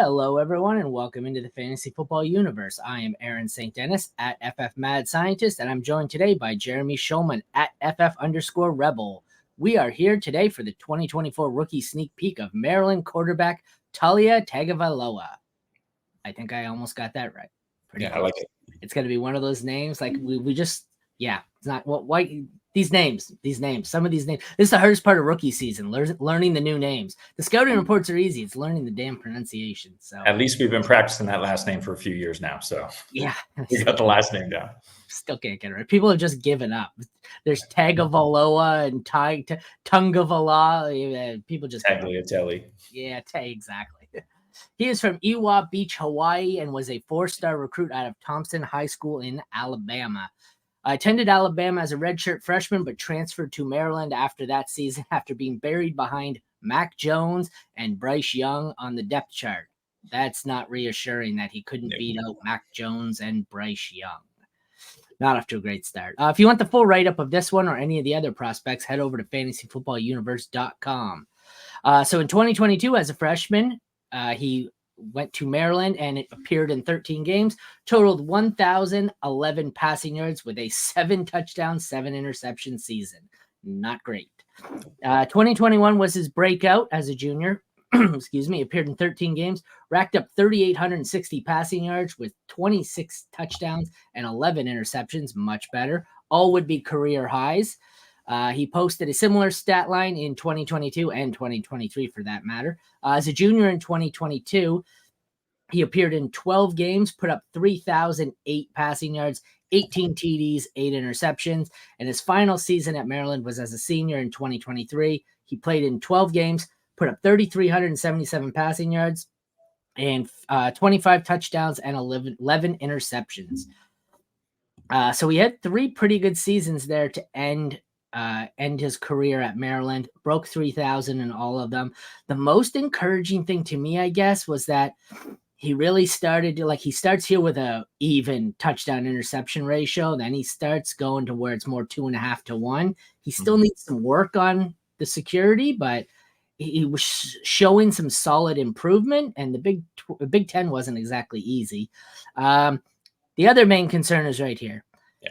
Hello, everyone, and welcome into the fantasy football universe. I am Aaron St. Denis at FFMadScientist, and I'm joined today by Jeremy Shulman at FF_Rebel. We are here today for the 2024 rookie sneak peek of Maryland quarterback Taulia Tagovailoa. I think I almost got that right. Pretty close. I like it. It's going to be one of those names like we just, it's not what why. These names, some of these names. This is the hardest part of rookie season, learning the new names. The scouting reports are easy. It's learning the damn pronunciation. So at least we've been practicing that last name for a few years now. So yeah, we got the last name down. Still can't get it right. People have just given up. There's Tagovailoa and Tagovailoa. People just Tagliatelle. Yeah, exactly. He is from Ewa Beach, Hawaii, and was a 4-star recruit out of Thompson High School in Alabama. I attended Alabama as a redshirt freshman, but transferred to Maryland after that season after being buried behind Mac Jones and Bryce Young on the depth chart. That's not reassuring that he couldn't beat out Mac Jones and Bryce Young. Not off to a great start. If you want the full write-up of this one or any of the other prospects, head over to fantasyfootballuniverse.com. So in 2022, as a freshman, he went to Maryland and it appeared in 13 games, totaled 1,011 passing yards with a 7 touchdown, 7 interception season. Not great. 2021 was his breakout as a junior. Appeared in 13 games, racked up 3,860 passing yards with 26 touchdowns and 11 interceptions. Much better. All would be career highs. He posted a similar stat line in 2022 and 2023 for that matter. As a junior in 2022, he appeared in 12 games, put up 3,008 passing yards, 18 TDs, 8 interceptions. And his final season at Maryland was as a senior in 2023. He played in 12 games, put up 3,377 passing yards, and 25 touchdowns and 11 interceptions. So he had 3 pretty good seasons there to end his career at Maryland, broke 3,000 in all of them. The most encouraging thing to me, I guess, was that he really started to, he starts here with a even touchdown interception ratio. Then he starts going to where it's more 2.5 to 1. He still needs some work on the security, but he was showing some solid improvement, and the Big Ten wasn't exactly easy. The other main concern is right here.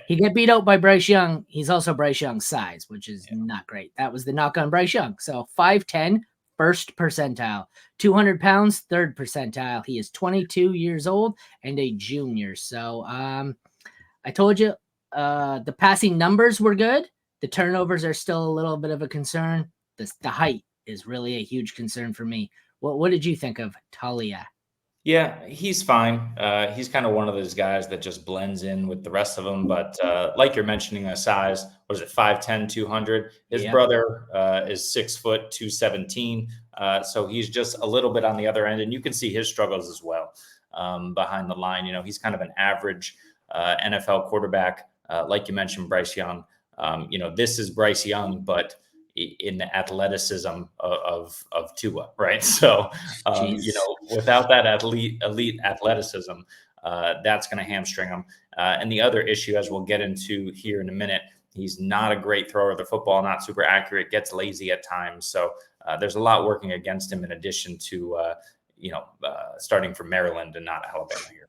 He got beat out by Bryce Young. He's also Bryce Young's size, which is not great. That was the knock on Bryce Young. So 5'10", first percentile. 200 pounds, third percentile. He is 22 years old and a junior. So I told you the passing numbers were good. The turnovers are still a little bit of a concern. The height is really a huge concern for me. What did you think of Taulia? Yeah, he's fine. He's kind of one of those guys that just blends in with the rest of them. But like you're mentioning, a size, what is it, 5'10", 200? His brother is 6 foot, 217. So he's just a little bit on the other end. And you can see his struggles as well behind the line. He's kind of an average NFL quarterback. Like you mentioned, Bryce Young. This is Bryce Young, but in the athleticism of Tua, right? So, without that elite athleticism, that's going to hamstring him. And the other issue, as we'll get into here in a minute, he's not a great thrower of the football, not super accurate, gets lazy at times. So there's a lot working against him in addition to, starting from Maryland and not Alabama here.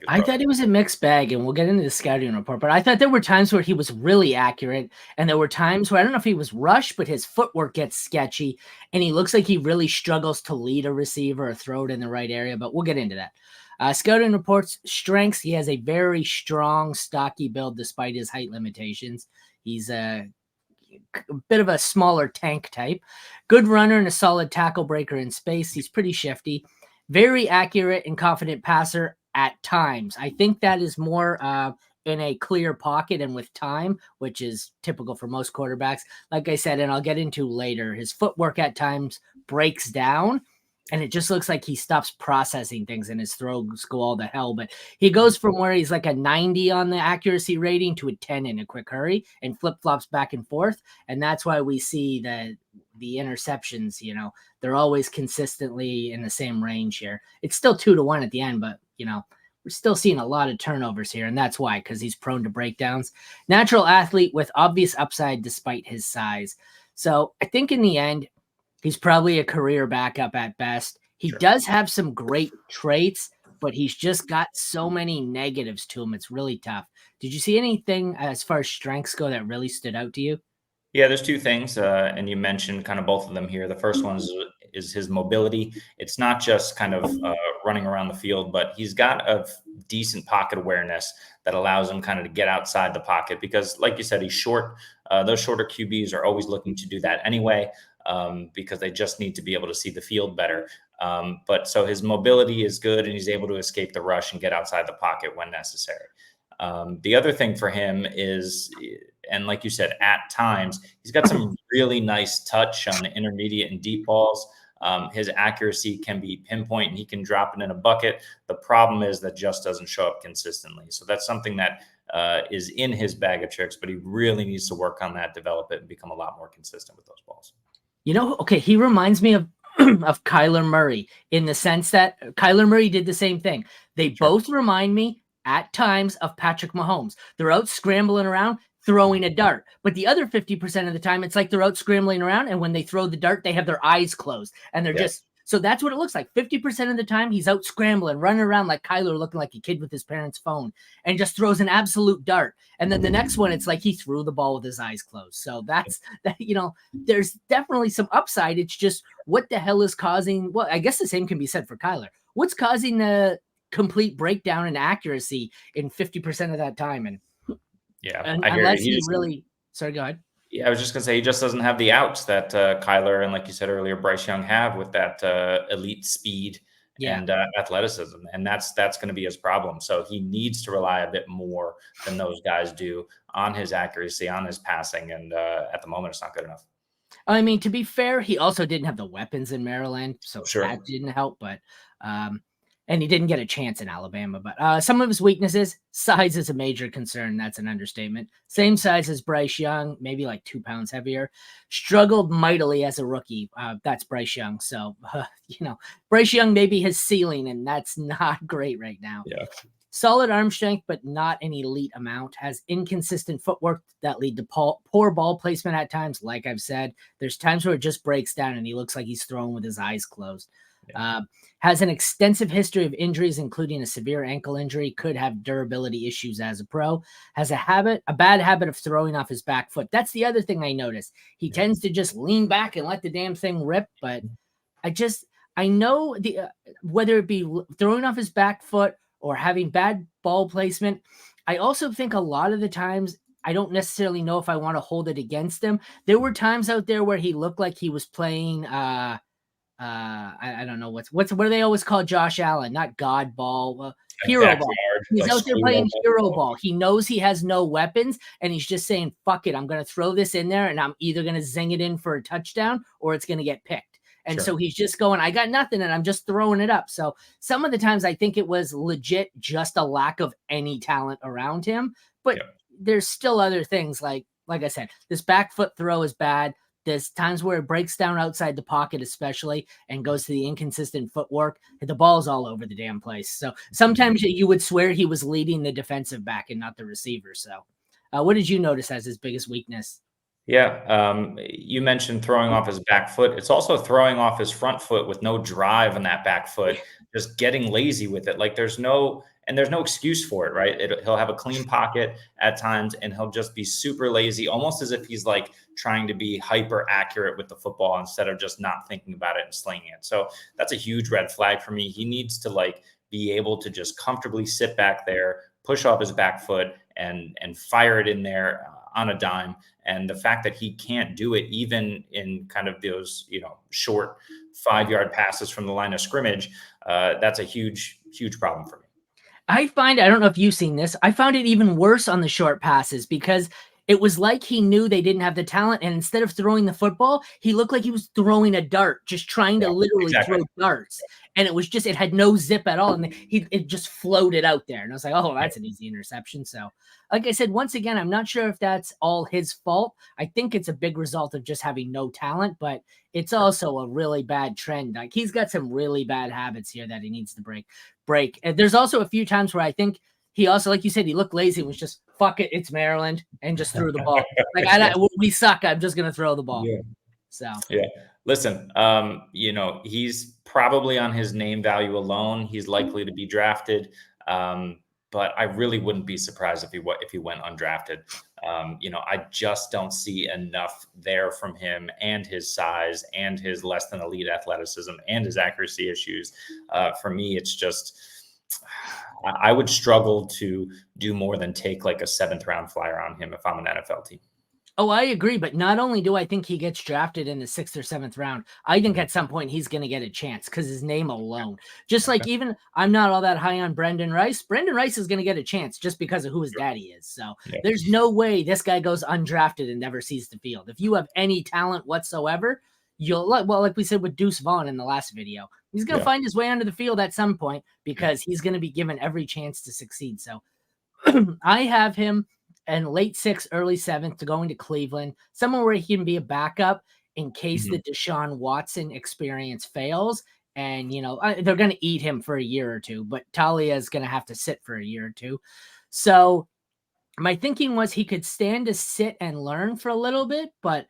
I thought it was a mixed bag, and we'll get into the scouting report, but I thought there were times where he was really accurate, and there were times where I don't know if he was rushed, but his footwork gets sketchy, and he looks like he really struggles to lead a receiver or throw it in the right area, but we'll get into that. Scouting reports strengths. He has a very strong, stocky build despite his height limitations. He's a bit of a smaller tank type. Good runner and a solid tackle breaker in space. He's pretty shifty. Very accurate and confident passer at times. I think that is more in a clear pocket and with time, which is typical for most quarterbacks. Like I said, and I'll get into later, his footwork at times breaks down, and it just looks like he stops processing things and his throws go all to hell. But he goes from where he's like a 90 on the accuracy rating to a 10 in a quick hurry and flip-flops back and forth. And that's why we see the interceptions, they're always consistently in the same range here. It's still 2 to 1 at the end, but we're still seeing a lot of turnovers here, and that's why, because he's prone to breakdowns. Natural athlete with obvious upside despite his size. So I think in the end, he's probably a career backup at best. He Sure. does have some great traits, but he's just got so many negatives to him. It's really tough. Did you see anything as far as strengths go that really stood out to you? Yeah, there's two things, and you mentioned kind of both of them here. The first one is his mobility. It's not just kind of running around the field, but he's got a decent pocket awareness that allows him kind of to get outside the pocket because, like you said, he's short. Those shorter QBs are always looking to do that anyway because they just need to be able to see the field better. But so his mobility is good, and he's able to escape the rush and get outside the pocket when necessary. The other thing for him is, and like you said, at times, he's got some really nice touch on the intermediate and deep balls. His accuracy can be pinpoint and he can drop it in a bucket. The problem is that just doesn't show up consistently. So that's something that is in his bag of tricks, but he really needs to work on that, develop it, and become a lot more consistent with those balls. Okay, he reminds me of of Kyler Murray in the sense that Kyler Murray did the same thing. They both remind me at times of Patrick Mahomes. They're out scrambling around, throwing a dart. But the other 50% of the time, it's like they're out scrambling around, and when they throw the dart, they have their eyes closed, and they're just so that's what it looks like. 50% of the time, he's out scrambling, running around like Kyler, looking like a kid with his parents' phone, and just throws an absolute dart. And then the next one, it's like he threw the ball with his eyes closed. So that's that. There's definitely some upside. It's just what the hell is causing? Well, I guess the same can be said for Kyler. What's causing the complete breakdown in accuracy in 50% of that time? And I hear unless you. he really, sorry, go ahead. Yeah, I was just gonna say he just doesn't have the outs that Kyler and, like you said earlier, Bryce Young have with that elite speed and athleticism, and that's going to be his problem. So he needs to rely a bit more than those guys do on his accuracy, on his passing, and at the moment, it's not good enough. I mean, to be fair, he also didn't have the weapons in Maryland, so Sure. that didn't help. But and he didn't get a chance in Alabama. But some of his weaknesses, size is a major concern. That's an understatement. Same size as Bryce Young, maybe like 2 pounds heavier. Struggled mightily as a rookie. That's Bryce Young. So, Bryce Young may be his ceiling, and that's not great right now. Yeah. Solid arm strength, but not an elite amount. Has inconsistent footwork that lead to poor ball placement at times. Like I've said, there's times where it just breaks down and he looks like he's throwing with his eyes closed. Has an extensive history of injuries, including a severe ankle injury, could have durability issues as a pro, has a bad habit of throwing off his back foot. That's the other thing I noticed. He tends to just lean back and let the damn thing rip. But I know whether it be throwing off his back foot or having bad ball placement, I also think a lot of the times I don't necessarily know if I want to hold it against him. There were times out there where he looked like he was playing I don't know what do they always call Josh Allen? Not God ball, hero ball. He's out there playing hero ball. He knows he has no weapons, and he's just saying, "Fuck it, I'm going to throw this in there, and I'm either going to zing it in for a touchdown or it's going to get picked." And so he's just going, "I got nothing, and I'm just throwing it up." So some of the times I think it was legit just a lack of any talent around him. But there's still other things like I said, this back foot throw is bad. There's times where it breaks down outside the pocket, especially, and goes to the inconsistent footwork. The ball's all over the damn place. So sometimes you would swear he was leading the defensive back and not the receiver. So what did you notice as his biggest weakness? Yeah. You mentioned throwing off his back foot. It's also throwing off his front foot with no drive on that back foot, just getting lazy with it. Like there's no excuse for it, right? He'll have a clean pocket at times and he'll just be super lazy, almost as if he's like trying to be hyper accurate with the football instead of just not thinking about it and slinging it. So that's a huge red flag for me. He needs to be able to just comfortably sit back there, push off his back foot and fire it in there on a dime. And the fact that he can't do it even in kind of those, short 5-yard passes from the line of scrimmage, that's a huge, huge problem for me. I don't know if you've seen this, I found it even worse on the short passes because it was like he knew they didn't have the talent. And instead of throwing the football, he looked like he was throwing a dart, just trying to literally throw darts. And it had no zip at all. And it just floated out there. And I was like, oh, that's an easy interception. So like I said, once again, I'm not sure if that's all his fault. I think it's a big result of just having no talent, but it's also a really bad trend. Like he's got some really bad habits here that he needs to break. And there's also a few times where I think he also, like you said, he looked lazy, was just, fuck it, it's Maryland, and just threw the ball. We suck, I'm just going to throw the ball. Yeah. So. Yeah. Listen, he's probably on his name value alone. He's likely to be drafted, but I really wouldn't be surprised if he went undrafted. I just don't see enough there from him and his size and his less than elite athleticism and his accuracy issues. For me, it's just I would struggle to do more than take like a 7th round flyer on him if I'm an NFL team. Oh, I agree. But not only do I think he gets drafted in the 6th or 7th round, I think at some point he's going to get a chance because his name alone. Just like even I'm not all that high on Brendan Rice. Brendan Rice is going to get a chance just because of who his daddy is. So there's no way this guy goes undrafted and never sees the field. If you have any talent whatsoever, like we said with Deuce Vaughn in the last video, he's going to find his way onto the field at some point because he's going to be given every chance to succeed. So I have him and late 6th, early 7th to go into Cleveland, somewhere where he can be a backup in case the Deshaun Watson experience fails. And, they're going to eat him for a year or two, but Taulia is going to have to sit for a year or two. So my thinking was he could stand to sit and learn for a little bit, but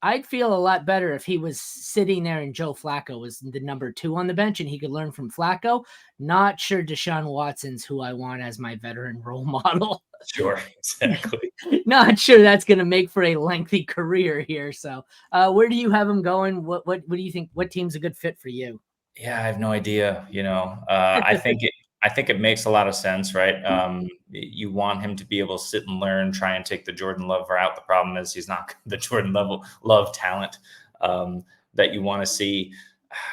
I'd feel a lot better if he was sitting there and Joe Flacco was the number 2 on the bench and he could learn from Flacco. Not sure Deshaun Watson's who I want as my veteran role model. Sure, exactly. Not sure that's going to make for a lengthy career here. So where do you have him going? What do you think? What team's a good fit for you? Yeah, I have no idea. I think it makes a lot of sense, right? You want him to be able to sit and learn, try and take the Jordan Love route. The problem is he's not the Jordan Love talent that you want to see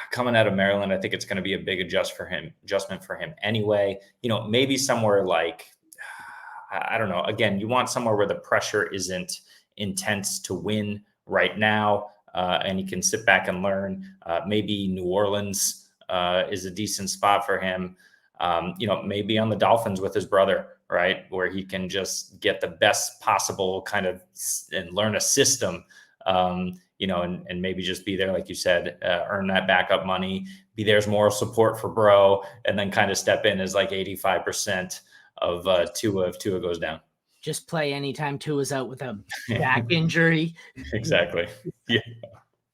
coming out of Maryland. I think it's going to be a big adjustment for him anyway. Maybe somewhere like, I don't know. Again, you want somewhere where the pressure isn't intense to win right now, and he can sit back and learn. Maybe New Orleans is a decent spot for him. Maybe on the Dolphins with his brother, right? Where he can just get the best possible kind of and learn a system, and maybe just be there, like you said, earn that backup money, be there as moral support for bro, and then kind of step in as like 85% of Tua if Tua goes down. Just play anytime Tua's out with a back injury. Exactly. Yeah.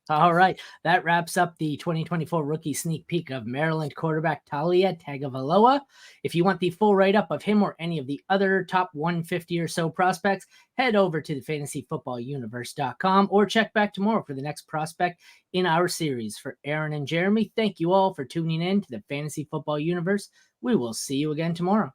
All right. That wraps up the 2024 rookie sneak peek of Maryland quarterback Taulia Tagovailoa. If you want the full write-up of him or any of the other top 150 or so prospects, head over to the fantasyfootballuniverse.com or check back tomorrow for the next prospect in our series. For Aaron and Jeremy, thank you all for tuning in to the Fantasy Football Universe. We will see you again tomorrow.